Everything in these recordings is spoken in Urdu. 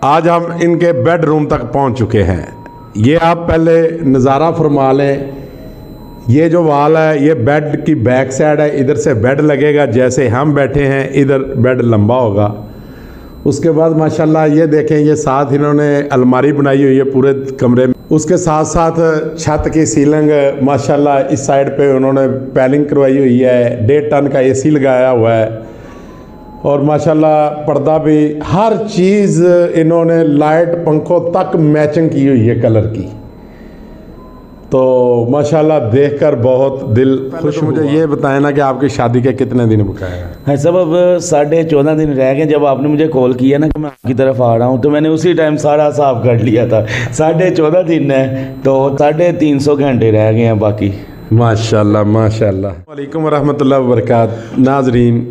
آج ہم ان کے بیڈ روم تک پہنچ چکے ہیں۔ یہ آپ پہلے نظارہ فرما لیں، یہ جو وال ہے یہ بیڈ کی بیک سائڈ ہے، ادھر سے بیڈ لگے گا، جیسے ہم بیٹھے ہیں ادھر بیڈ لمبا ہوگا۔ اس کے بعد ماشاءاللہ یہ دیکھیں، یہ ساتھ انہوں نے الماری بنائی ہوئی ہے پورے کمرے میں۔ اس کے ساتھ ساتھ چھت کی سیلنگ ماشاءاللہ اس سائڈ پہ انہوں نے پیلنگ کروائی ہوئی ہے، 1.5 ٹن کا اے سی لگایا ہوا ہے، اور ماشاءاللہ پردہ بھی، ہر چیز انہوں نے لائٹ پنکھوں تک میچنگ کی ہوئی ہے کلر کی۔ تو ماشاءاللہ دیکھ کر بہت دل خوش ہوا۔ مجھے یہ بتائیں نا کہ آپ کی شادی کے کتنے دن بقایا ہے؟ سب اب 14.5 دن رہ گئے۔ جب آپ نے مجھے کال کیا نا کہ میں آپ کی طرف آ رہا ہوں تو میں نے اسی ٹائم سارا حساب کر لیا تھا۔ 14.5 دن ہے تو 350 گھنٹے رہ گئے ہیں باقی۔ ماشاءاللہ ماشاءاللہ۔ السلام علیکم ورحمۃ اللہ وبرکاتہ۔ ناظرین،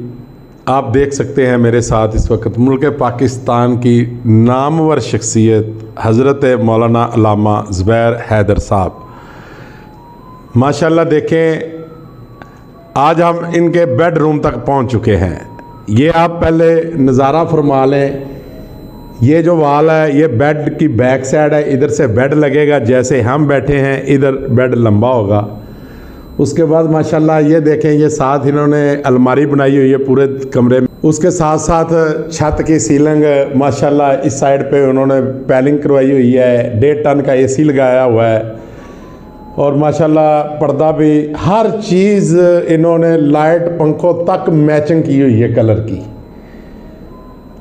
آپ دیکھ سکتے ہیں میرے ساتھ اس وقت ملک پاکستان کی نامور شخصیت حضرت مولانا علامہ زبیر حیدر صاحب۔ ماشاءاللہ دیکھیں، آج ہم ان کے بیڈ روم تک پہنچ چکے ہیں۔ یہ آپ پہلے نظارہ فرما لیں، یہ جو وال ہے یہ بیڈ کی بیک سائڈ ہے، ادھر سے بیڈ لگے گا، جیسے ہم بیٹھے ہیں ادھر بیڈ لمبا ہوگا۔ اس کے بعد ماشاءاللہ یہ دیکھیں، یہ ساتھ انہوں نے الماری بنائی ہوئی ہے پورے کمرے میں۔ اس کے ساتھ ساتھ چھت کی سیلنگ ماشاءاللہ اس سائڈ پہ انہوں نے پیلنگ کروائی ہوئی ہے، 1.5 ٹن کا اے سی لگایا ہوا ہے، اور ماشاءاللہ پردہ بھی، ہر چیز انہوں نے لائٹ پنکھوں تک میچنگ کی ہوئی ہے کلر کی۔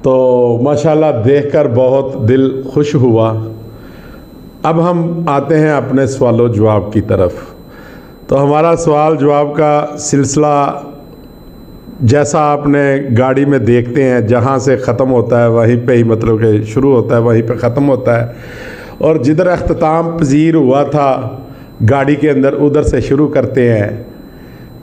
تو ماشاءاللہ دیکھ کر بہت دل خوش ہوا۔ اب ہم آتے ہیں اپنے سوال و جواب کی طرف۔ تو ہمارا سوال جواب کا سلسلہ جیسا آپ نے گاڑی میں دیکھتے ہیں، جہاں سے ختم ہوتا ہے وہیں پہ ہی مطلب کہ شروع ہوتا ہے وہیں پہ ختم ہوتا ہے، اور جدھر اختتام پذیر ہوا تھا گاڑی کے اندر ادھر سے شروع کرتے ہیں۔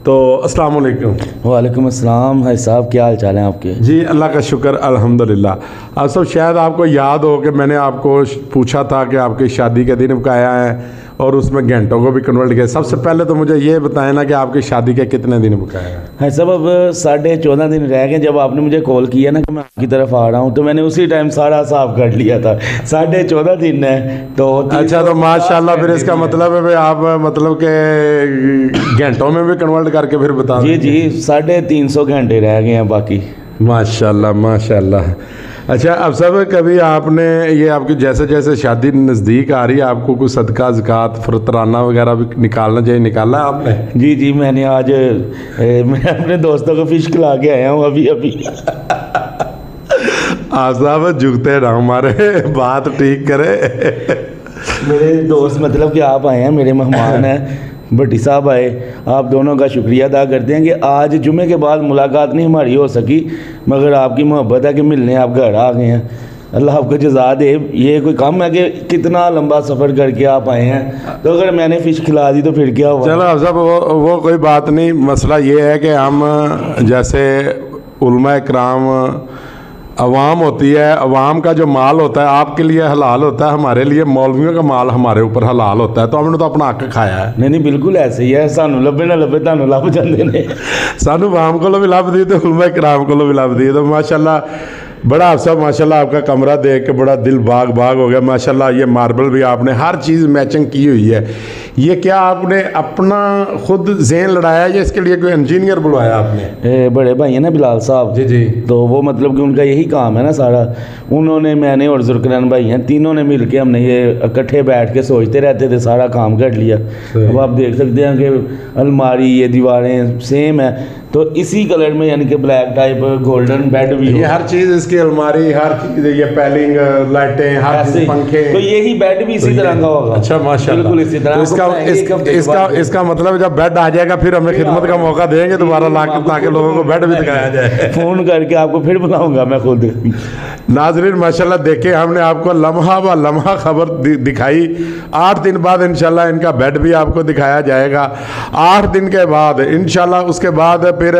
تو السلام علیکم۔ وعلیکم السلام۔ بھائی صاحب کیا حال چال ہیں آپ کے؟ جی اللہ کا شکر الحمدللہ۔ آپ سب شاید آپ کو یاد ہو کہ میں نے آپ کو پوچھا تھا کہ آپ کی شادی کے دن بقایا ہیں، اور اس میں گھنٹوں کو بھی کنورٹ کیا۔ سب سے پہلے تو مجھے یہ بتائیں نا کہ آپ کی شادی کے کتنے دن بقایا ہے؟ سب اب 14.5 دن رہ گئے۔ جب آپ نے مجھے کال کیا نا کہ میں آپ کی طرف آ رہا ہوں تو میں نے اسی ٹائم سارا حساب کر لیا تھا۔ 14.5 دن ہے تو اچھا، تو ماشاءاللہ پھر اس کا مطلب ہے آپ مطلب کہ گھنٹوں میں بھی کنورٹ کر کے پھر بتا دیں۔ جی 350 گھنٹے رہ گئے ہیں باقی۔ ماشاءاللہ ماشاءاللہ۔ اچھا، اب سب کبھی آپ نے یہ آپ کی جیسے جیسے شادی نزدیک آ رہی ہے آپ کو کوئی صدقہ زکوٰۃ فطرانہ وغیرہ بھی نکالنا چاہیے، نکالا ہے آپ نے؟ جی میں نے آج میں اپنے دوستوں کو فش کھلا کے آیا ہوں ابھی۔ آپ صاحب جھکتے نہ، ہمارے بات ٹھیک کرے۔ میرے دوست مطلب کہ آپ آئے ہیں، میرے مہمان ہیں، بھٹی صاحب آئے، آپ دونوں کا شکریہ ادا کرتے ہیں کہ آج جمعے کے بعد ملاقات نہیں ہماری ہو سکی، مگر آپ کی محبت ہے کہ ملنے آپ گھر آ گئے ہیں۔ اللہ آپ کو جزا دے۔ یہ کوئی کم ہے کہ کتنا لمبا سفر کر کے آپ آئے ہیں، تو اگر میں نے فش کھلا دی تو پھر کیا ہوا؟ چلو آپ صاحب وہ کوئی بات نہیں۔ مسئلہ یہ ہے کہ ہم جیسے علماء کرام، عوام ہوتی ہے، عوام کا جو مال ہوتا ہے آپ کے لیے حلال ہوتا ہے، ہمارے لیے مولویوں کا مال ہمارے اوپر حلال ہوتا ہے، تو ہم نے تو اپنا حق کھایا ہے۔ نہیں بالکل ایسے ہی ہے، سانو لبے نہ لبے تانوں لب جاندے نے، سانو عوام کو بھی لب دی تو علماء کرام کو بھی لب دی۔ تو ماشاءاللہ بڑا آپ صاحب ماشاءاللہ آپ کا کمرہ دیکھ کے بڑا دل باغ باغ ہو گیا۔ ماشاءاللہ یہ ماربل بھی آپ نے ہر چیز میچنگ کی ہوئی ہے۔ یہ کیا آپ نے اپنا خود ذہن لڑایا یا اس کے لیے کوئی انجینئر بلوایا آپ نے؟ بڑے بھائی ہیں نا بلال صاحب، جی تو وہ مطلب کہ ان کا یہی کام ہے نا سارا، انہوں نے، میں نے اور ذوالقرنین بھائی ہیں، تینوں نے مل کے، ہم نے یہ اکٹھے بیٹھ کے سوچتے رہتے تھے، سارا کام کر لیا۔ اب آپ دیکھ سکتے ہیں کہ الماری، یہ دیواریں سیم ہیں، تو اسی کلر میں، یعنی کہ بلیک ٹائپ گولڈن بیڈ بھی، یہ ہر چیز اس کی الماری، ہر چیز، یہ پیلنگ، لائٹیں، ہر چیز، پنکھے، تو یہی بیڈ بھی اسی طرح کا ہوگا۔ اچھا ماشاءاللہ، بالکل اسی طرح۔ اس کا مطلب جب بیڈ آ جائے گا پھر ہمیں خدمت کا موقع دیں گے دوبارہ لا کے، تاکہ لوگوں کو بیڈ بھی دکھایا جائے۔ فون کر کے آپ کو پھر بلاؤں گا میں خود۔ ناظرین ماشاءاللہ دیکھیں، ہم نے آپ کو لمحہ با لمحہ خبر دکھائی۔ 8 دن بعد انشاءاللہ ان کا بیڈ بھی آپ کو دکھایا جائے گا۔ 8 دن کے بعد انشاءاللہ، اس کے بعد پھر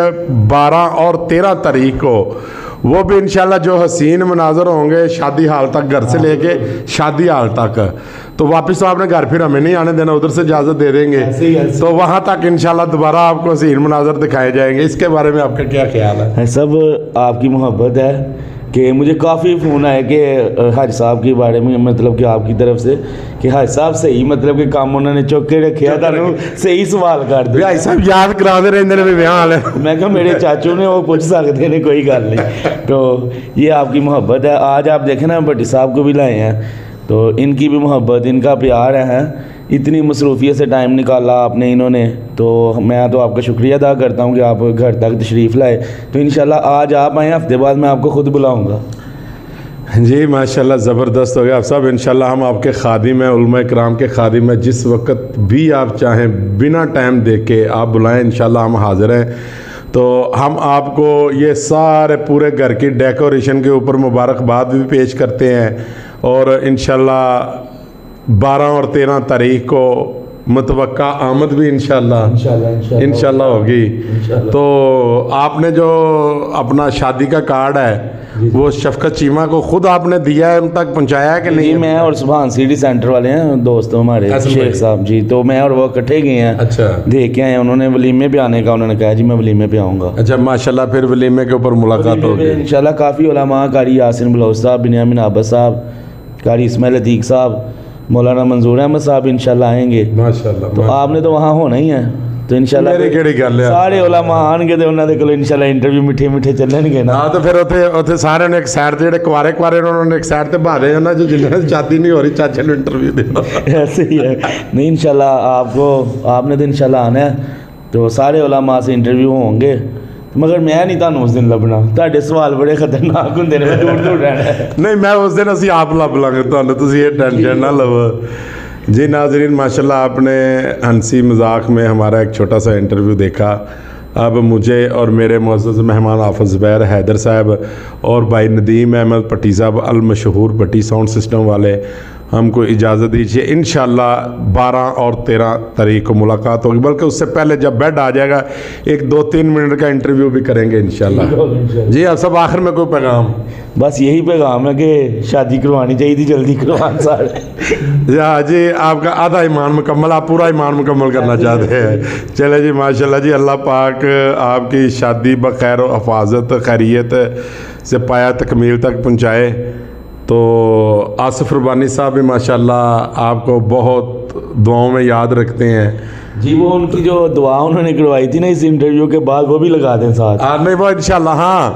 12 اور 13 تاریخ کو وہ بھی انشاءاللہ جو حسین مناظر ہوں گے شادی حال تک، گھر سے لے کے شادی حال تک، تو واپس تو آپ نے گھر پھر ہمیں نہیں آنے دینا، ادھر سے اجازت دے دیں گے، تو وہاں تک انشاءاللہ دوبارہ آپ کو حسین مناظر دکھائے جائیں گے۔ اس کے بارے میں آپ کا کیا خیال ہے؟ سب آپ کی محبت ہے کہ مجھے کافی فون آئے کہ حاج صاحب کے بارے میں مطلب کہ آپ کی طرف سے کہ حاج صاحب صحیح مطلب کہ کام انہوں نے چک کے رکھیا تھا صحیح سوال کر دیا بھائی صاحب یاد کرا دے رہے ہیں بیاہ حال ہے میں کہا میرے چاچو نے وہ پوچھ سکتے ہیں کوئی گل نہیں تو یہ آپ کی محبت ہے آج آپ دیکھیں نا بھٹی صاحب کو بھی لائے ہیں تو ان کی بھی محبت ان کا پیار ہے اتنی مصروفیت سے ٹائم نکالا آپ نے انہوں نے تو میں تو آپ کا شکریہ ادا کرتا ہوں کہ آپ گھر تک تشریف لائے تو انشاءاللہ آج آپ آئیں ہفتے بعد میں آپ کو خود بلاؤں گا جی ماشاءاللہ زبردست ہو گیا آپ صاحب انشاءاللہ ہم آپ کے خادم ہیں علماء کرام کے خادم ہیں جس وقت بھی آپ چاہیں بنا ٹائم دے کے آپ بلائیں انشاءاللہ ہم حاضر ہیں تو ہم آپ کو یہ سارے پورے گھر کی ڈیکوریشن کے اوپر مبارکباد بھی پیش کرتے ہیں اور انشاءاللہ 12 اور 13 تاریخ کو متوقع آمد بھی انشاءاللہ ہوگی تو آپ نے جو اپنا شادی کا کارڈ ہے وہ شفقت چیمہ کو خود آپ نے دیا ہے ان تک پہنچایا ہے کہ نہیں؟ جی میں اور سبحان سٹی سینٹر والے ہیں دوست ہمارے شیخ صاحب جی تو میں اور وہ اکٹھے گئے ہیں اچھا دیکھ کے آئے انہوں نے ولیمے پہ آنے کا انہوں نے کہا جی میں ولیمے پہ آؤں گا اچھا ماشاءاللہ پھر ولیمے کے اوپر ملاقات ہوگی انشاءاللہ کافی علماء قاری یاسین بلوچ صاحب بنیامین عابد صاحب قاری اسماعیل عتیق صاحب مولانا منظور احمد صاحب انشاءاللہ آئیں گے ماشاءاللہ تو آپ نے تو وہاں ہونا ہی ہے تو انشاءاللہ میری کیڑی گل ہے سارے علماء آن گے تو انہوں نے کلو انشاءاللہ انٹرویو میٹھے میٹھے چلن گے نا ہاں تو پھر اتنے سارے نے ایک سائڈ جڑے کوارے انہوں نے ایک سائڈ تے بھا دے نا جو جنہیں شادی نہیں ہو رہی چاچے نے انٹرویو دیا ایسے ہی ہے نہیں انشاءاللہ آپ نے تو انشاءاللہ آنا ہے تو سارے علماء سے انٹرویو ہوں گے مگر میں نہیں تانوں اس دن لبنا تہاڈے سوال بڑے خطرناک ہوندے نے میں دور دور رہنا ہے نہیں میں اس دن اسی آپ لب لیں گے تانوں تسی یہ ٹینشن نہ لو جی ناظرین ماشاءاللہ آپ نے ہنسی مذاق میں ہمارا ایک چھوٹا سا انٹرویو دیکھا اب مجھے اور میرے معزز مہمان حافظ زبیر حیدر صاحب اور بھائی ندیم احمد پٹی صاحب المشہور پٹی ساؤنڈ سسٹم والے ہم کو اجازت دیجیے انشاءاللہ 12 اور 13 تاریخ کو ملاقات ہوگی بلکہ اس سے پہلے جب بیڈ آ جائے گا 1-2-3 منٹ کا انٹرویو بھی کریں گے انشاءاللہ جی آپ سب آخر میں کوئی پیغام بس یہی پیغام ہے کہ شادی کروانی چاہیے تھی جلدی کروان سارے جی آپ کا آدھا ایمان مکمل آپ پورا ایمان مکمل کرنا چاہتے ہیں چلے جی ماشاءاللہ جی اللہ پاک آپ کی شادی بخیر و حفاظت خیریت سے پایا تکمیل تک پہنچائے تو آصف ربانی صاحب بھی ماشاءاللہ آپ کو بہت دعاؤں میں یاد رکھتے ہیں جی وہ ان کی جو دعا انہوں نے کروائی تھی نا اس انٹرویو کے بعد وہ بھی لگا دیں ساتھ نہیں وہ انشاءاللہ ہاں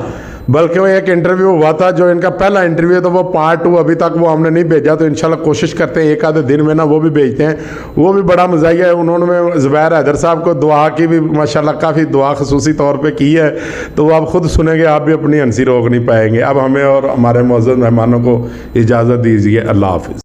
بلکہ وہ ایک انٹرویو ہوا تھا جو ان کا پہلا انٹرویو تھا وہ پارٹ 2 ابھی تک وہ ہم نے نہیں بھیجا تو انشاءاللہ کوشش کرتے ہیں ایک آدھے دن میں نا وہ بھی بھیجتے ہیں وہ بھی بڑا مزاحیہ ہے انہوں نے زبیر حیدر صاحب کو دعا کی بھی ماشاءاللہ کافی دعا خصوصی طور پہ کی ہے تو وہ آپ خود سنیں گے آپ بھی اپنی ہنسی روک نہیں پائیں گے اب ہمیں اور ہمارے معزز مہمانوں کو اجازت دیجیے اللہ حافظ